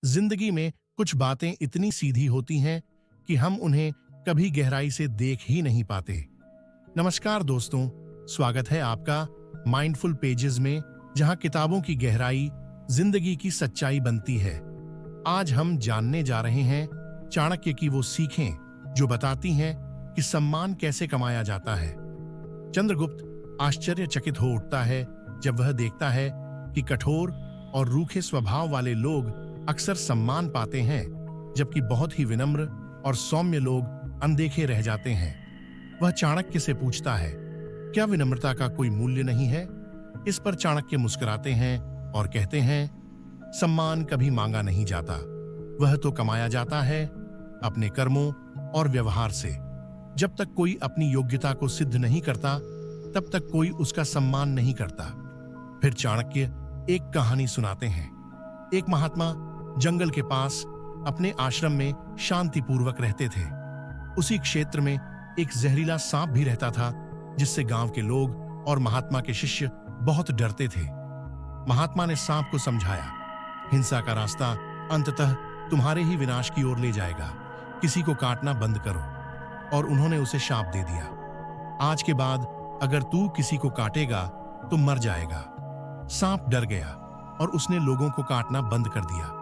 जिंदगी में कुछ बातें इतनी सीधी होती हैं कि हम उन्हें कभी गहराई से देख ही नहीं पाते। नमस्कार दोस्तों, स्वागत है आपका माइंडफुल पेजेस में, जहां किताबों की गहराई जिंदगी की सच्चाई बनती है। आज हम जानने जा रहे हैं चाणक्य की वो सीखें जो बताती हैं कि सम्मान कैसे कमाया जाता है। चंद्रगुप्त आश्चर्यचकित हो उठता है जब वह देखता है कि कठोर और रूखे स्वभाव वाले लोग अक्सर सम्मान पाते हैं, जबकि बहुत ही विनम्र और सौम्य लोग अनदेखे रह जाते हैं। वह चाणक्य से पूछता है, क्या विनम्रता का कोई मूल्य नहीं है? इस पर चाणक्य मुस्कुराते हैं और कहते हैं, सम्मान कभी मांगा नहीं जाता, वह तो कमाया जाता है अपने कर्मों और व्यवहार से। जब तक कोई अपनी योग्यता को सिद्ध नहीं करता, तब तक कोई उसका सम्मान नहीं करता। फिर चाणक्य एक कहानी सुनाते हैं। एक महात्मा जंगल के पास अपने आश्रम में शांतिपूर्वक रहते थे। उसी क्षेत्र में एक जहरीला सांप भी रहता था, जिससे गांव के लोग और महात्मा के शिष्य बहुत डरते थे। महात्मा ने सांप को समझाया, हिंसा का रास्ता अंततः तुम्हारे ही विनाश की ओर ले जाएगा, किसी को काटना बंद करो। और उन्होंने उसे शाप दे दिया, आज के बाद अगर तू किसी को काटेगा तो मर जाएगा। सांप डर गया और उसने लोगों को काटना बंद कर दिया।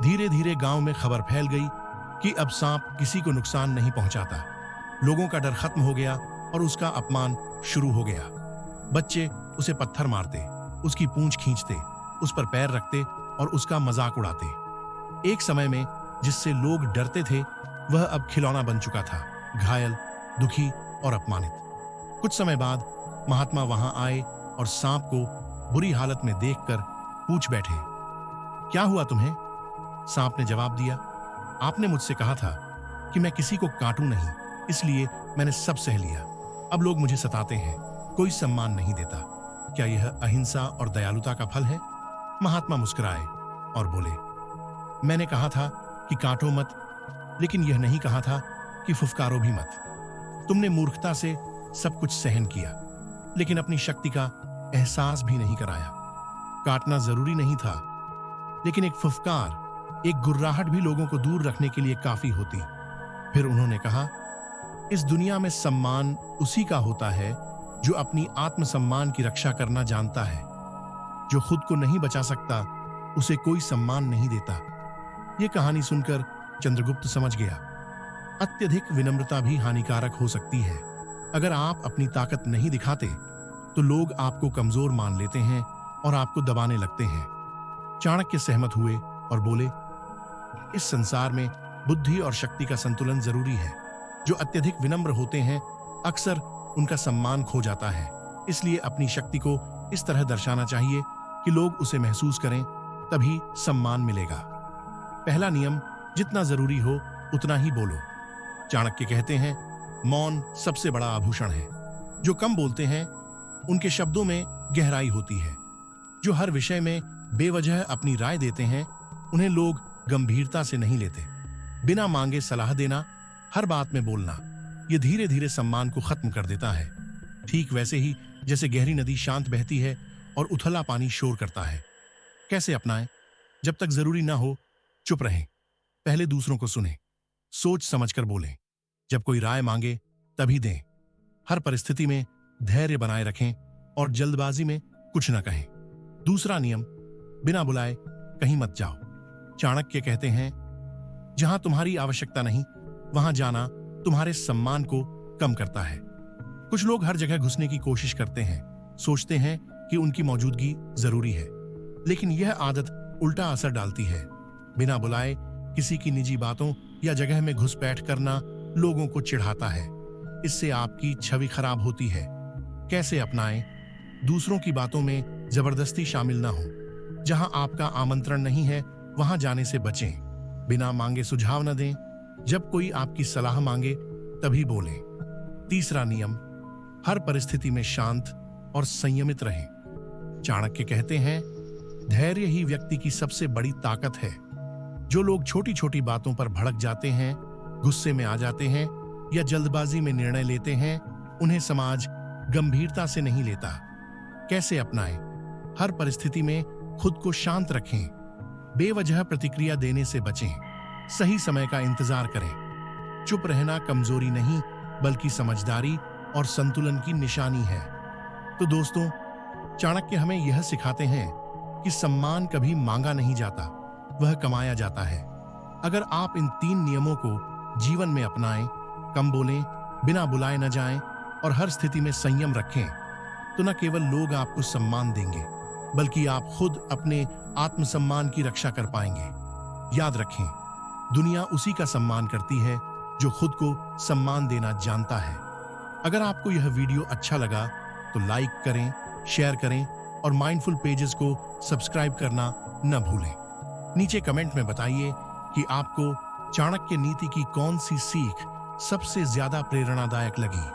धीरे धीरे गांव में खबर फैल गई कि अब सांप किसी को नुकसान नहीं पहुंचाता। लोगों का डर खत्म हो गया और उसका अपमान शुरू हो गया। बच्चे उसे पत्थर मारते, उसकी पूंछ खींचते, उस पर पैर रखते और उसका मजाक उड़ाते। एक समय में जिससे लोग डरते थे, वह अब खिलौना बन चुका था, घायल, दुखी और अपमानित। कुछ समय बाद महात्मा वहां आए और सांप को बुरी हालत में देखकर पूछ बैठे, क्या हुआ तुम्हें? सांप ने जवाब दिया, आपने मुझसे कहा था कि मैं किसी को काटूं नहीं, इसलिए मैंने सब सह लिया। अब लोग मुझे सताते हैं, कोई सम्मान नहीं देता। क्या यह अहिंसा और दयालुता का फल है? महात्मा मुस्कुराए और बोले, मैंने कहा था कि काटो मत, लेकिन यह नहीं कहा था कि फुफकारो भी मत। तुमने मूर्खता से सब कुछ सहन किया, लेकिन अपनी शक्ति का एहसास भी नहीं कराया। काटना जरूरी नहीं था, लेकिन एक फुफकार, एक गुर्राहट भी लोगों को दूर रखने के लिए काफी होती। फिर उन्होंने कहा, इस दुनिया में सम्मान उसी का होता है जो अपनी आत्मसम्मान की रक्षा करना जानता है। जो खुद को नहीं बचा सकता, उसे कोई सम्मान नहीं देता। यह कहानी सुनकर चंद्रगुप्त समझ गया, अत्यधिक विनम्रता भी हानिकारक हो सकती है। अगर आप अपनी ताकत नहीं दिखाते, तो लोग आपको कमजोर मान लेते हैं और आपको दबाने लगते हैं। चाणक्य सहमत हुए और बोले, इस संसार में बुद्धि और शक्ति का संतुलन जरूरी है। जो अत्यधिक विनम्र होते हैं, अक्सर उनका सम्मान खो जाता है। इसलिए अपनी शक्ति को इस तरह दर्शाना चाहिए कि लोग उसे महसूस करें, तभी सम्मान मिलेगा। पहला नियम, जितना जरूरी हो उतना ही बोलो। चाणक्य कहते हैं, मौन सबसे बड़ा आभूषण है। जो कम बोलते हैं, उनके शब्दों में गहराई होती है। जो हर विषय में बेवजह अपनी राय देते हैं, उन्हें लोग गंभीरता से नहीं लेते। बिना मांगे सलाह देना, हर बात में बोलना, यह धीरे धीरे सम्मान को खत्म कर देता है। ठीक वैसे ही जैसे गहरी नदी शांत बहती है और उथला पानी शोर करता है। कैसे अपनाएं? जब तक जरूरी ना हो, चुप रहें। पहले दूसरों को सुनें, सोच समझकर बोलें। जब कोई राय मांगे, तभी दें। हर परिस्थिति में धैर्य बनाए रखें और जल्दबाजी में कुछ न कहें। दूसरा नियम, बिना बुलाए कहीं मत जाओ। चाणक्य कहते हैं, जहां तुम्हारी आवश्यकता नहीं, वहां जाना तुम्हारे सम्मान को कम करता है। कुछ लोग हर जगह घुसने की कोशिश करते हैं, सोचते हैं कि उनकी मौजूदगी जरूरी है, लेकिन यह आदत उल्टा असर डालती है। बिना बुलाए किसी की निजी बातों या जगह में घुसपैठ करना लोगों को चिढ़ाता है। इससे आपकी छवि खराब होती है। कैसे अपनाएं? दूसरों की बातों में जबरदस्ती शामिल ना हो। जहां आपका आमंत्रण नहीं है, वहां जाने से बचें। बिना मांगे सुझाव न दें। जब कोई आपकी सलाह मांगे, तभी बोलें। तीसरा नियम, हर परिस्थिति में शांत और संयमित रहें। चाणक्य कहते हैं, धैर्य ही व्यक्ति की सबसे बड़ी ताकत है। जो लोग छोटी छोटी बातों पर भड़क जाते हैं, गुस्से में आ जाते हैं या जल्दबाजी में निर्णय लेते हैं, उन्हें समाज गंभीरता से नहीं लेता। कैसे अपनाएं? हर परिस्थिति में खुद को शांत रखें। बेवजह प्रतिक्रिया देने से बचें। सही समय का इंतजार करें। चुप रहना कमजोरी नहीं, बल्कि समझदारी और संतुलन की निशानी है। तो दोस्तों, चाणक्य हमें यह सिखाते हैं कि सम्मान कभी मांगा नहीं जाता, वह कमाया जाता है। अगर आप इन 3 नियमों को जीवन में अपनाएं, कम बोलें, बिना बुलाए न जाएं और हर स्थिति में संयम रखें, तो न केवल लोग आपको सम्मान देंगे, बल्कि आप खुद अपने आत्मसम्मान की रक्षा कर पाएंगे। याद रखें, दुनिया उसी का सम्मान करती है जो खुद को सम्मान देना जानता है। अगर आपको यह वीडियो अच्छा लगा तो लाइक करें, शेयर करें और माइंडफुल पेजेस को सब्सक्राइब करना न भूलें। नीचे कमेंट में बताइए कि आपको चाणक्य नीति की कौन सी सीख सबसे ज्यादा प्रेरणादायक लगी।